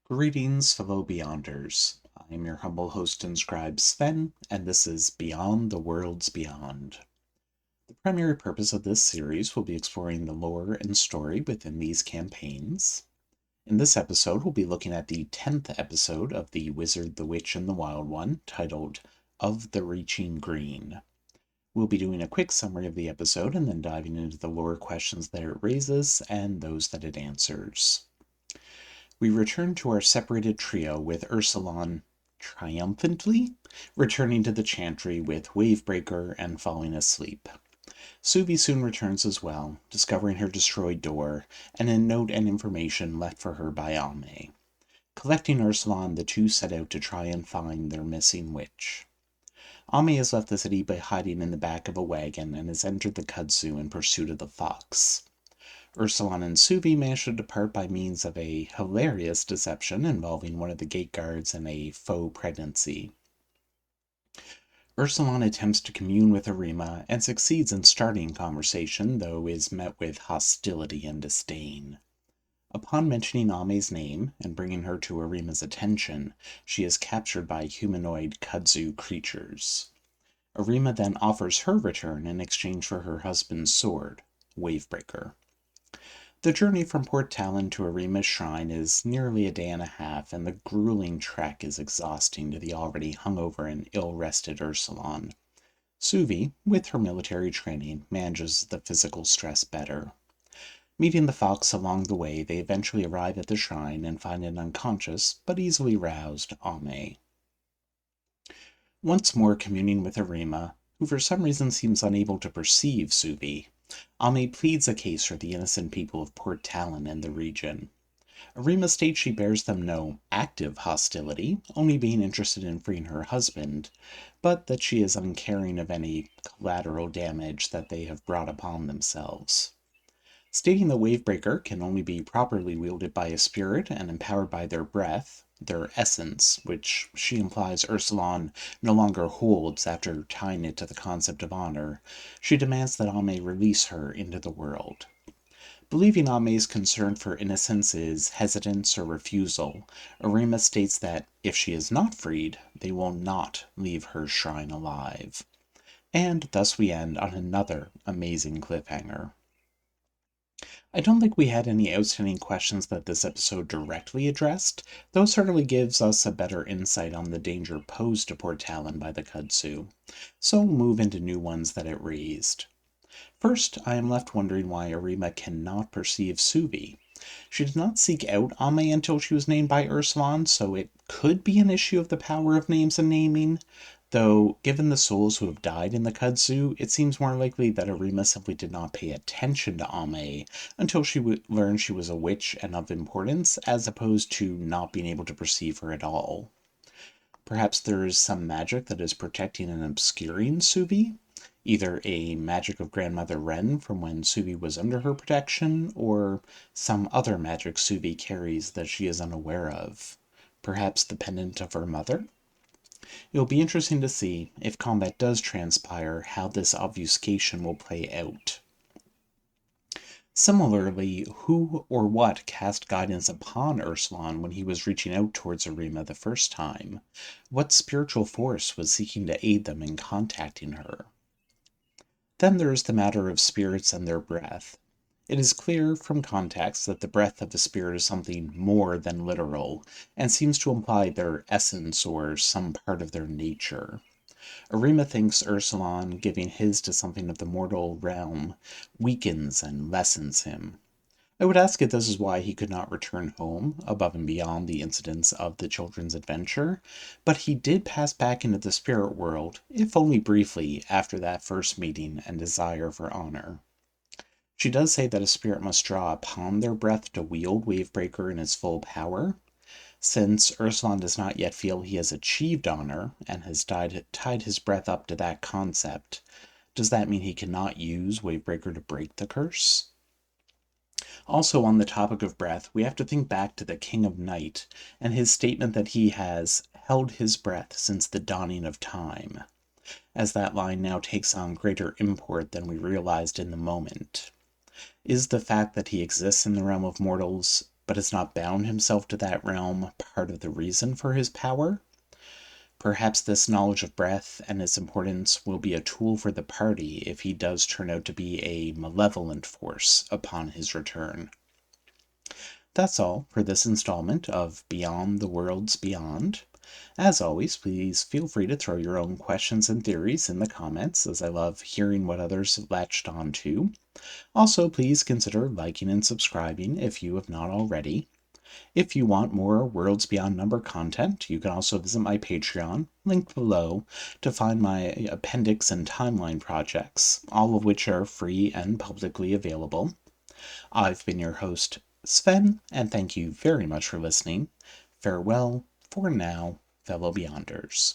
Greetings, fellow Beyonders. I am your humble host and scribe Sven, and this is Beyond the Worlds Beyond. The primary purpose of this series will be exploring the lore and story within these campaigns. In this episode, we'll be looking at the 10th episode of The Wizard, the Witch, and the Wild One, titled Of the Reaching Green. We'll be doing a quick summary of the episode and then diving into the lore questions that it raises and those that it answers. We return to our separated trio with Ursulon triumphantly returning to the chantry with Wavebreaker and falling asleep. Suvi soon returns as well, discovering her destroyed door and a note and information left for her by Ame. Collecting Ursulon, the two set out to try and find their missing witch. Ame has left the city by hiding in the back of a wagon and has entered the kudzu in pursuit of the fox. Ursulon and Suvi manage to depart by means of a hilarious deception involving one of the gate guards and a faux pregnancy. Ursulon attempts to commune with Arima and succeeds in starting conversation, though is met with hostility and disdain. Upon mentioning Ame's name and bringing her to Arima's attention, she is captured by humanoid kudzu creatures. Arima then offers her return in exchange for her husband's sword, Wavebreaker. The journey from Port Talon to Arima's shrine is nearly a day and a half, and the grueling trek is exhausting to the already hungover and ill-rested Ursulon. Suvi, with her military training, manages the physical stress better. Meeting the fox along the way, they eventually arrive at the shrine and find an unconscious, but easily roused, Ame. Once more communing with Arima, who for some reason seems unable to perceive Suvi, Ame pleads a case for the innocent people of Port Talon and the region. Arima states she bears them no active hostility, only being interested in freeing her husband, but that she is uncaring of any collateral damage that they have brought upon themselves. Stating the Wavebreaker can only be properly wielded by a spirit and empowered by their breath, their essence, which she implies Ursulon no longer holds after tying it to the concept of honor, she demands that Ame release her into the world. Believing Ame's concern for innocence is hesitance or refusal, Arima states that if she is not freed, they will not leave her shrine alive. And thus we end on another amazing cliffhanger. I don't think we had any outstanding questions that this episode directly addressed, though it certainly gives us a better insight on the danger posed to Port Talon by the kudzu. So we'll move into new ones that it raised. First, I am left wondering why Arima cannot perceive Suvi. She did not seek out Ame until she was named by Ursulon, so it could be an issue of the power of names and naming, though given the souls who have died in the kudzu, it seems more likely that Arima simply did not pay attention to Ame until she learned she was a witch and of importance, as opposed to not being able to perceive her at all. Perhaps there is some magic that is protecting and obscuring Suvi? Either a magic of Grandmother Wren from when Suvi was under her protection, or some other magic Suvi carries that she is unaware of. Perhaps the pendant of her mother? It will be interesting to see, if combat does transpire, how this obfuscation will play out. Similarly, who or what cast guidance upon Ursulon when he was reaching out towards Arima the first time? What spiritual force was seeking to aid them in contacting her? Then there is the matter of spirits and their breath. It is clear from context that the breath of a spirit is something more than literal, and seems to imply their essence or some part of their nature. Arima thinks Ursulon giving his to something of the mortal realm weakens and lessens him. I would ask if this is why he could not return home, above and beyond the incidents of the children's adventure, but he did pass back into the spirit world, if only briefly, after that first meeting and desire for honor. She does say that a spirit must draw upon their breath to wield Wavebreaker in its full power. Since Ursulon does not yet feel he has achieved honor, and has tied his breath up to that concept, does that mean he cannot use Wavebreaker to break the curse? Also, on the topic of breath, we have to think back to the King of Night and his statement that he has held his breath since the dawning of time, as that line now takes on greater import than we realized in the moment. Is the fact that he exists in the realm of mortals but has not bound himself to that realm part of the reason for his power? Perhaps this knowledge of breath and its importance will be a tool for the party if he does turn out to be a malevolent force upon his return. That's all for this installment of Beyond the Worlds Beyond. As always, please feel free to throw your own questions and theories in the comments, as I love hearing what others have latched on to. Also, please consider liking and subscribing if you have not already. If you want more Worlds Beyond Number content, you can also visit my Patreon, linked below, to find my appendix and timeline projects, all of which are free and publicly available. I've been your host, Sven, and thank you very much for listening. Farewell for now, fellow Beyonders.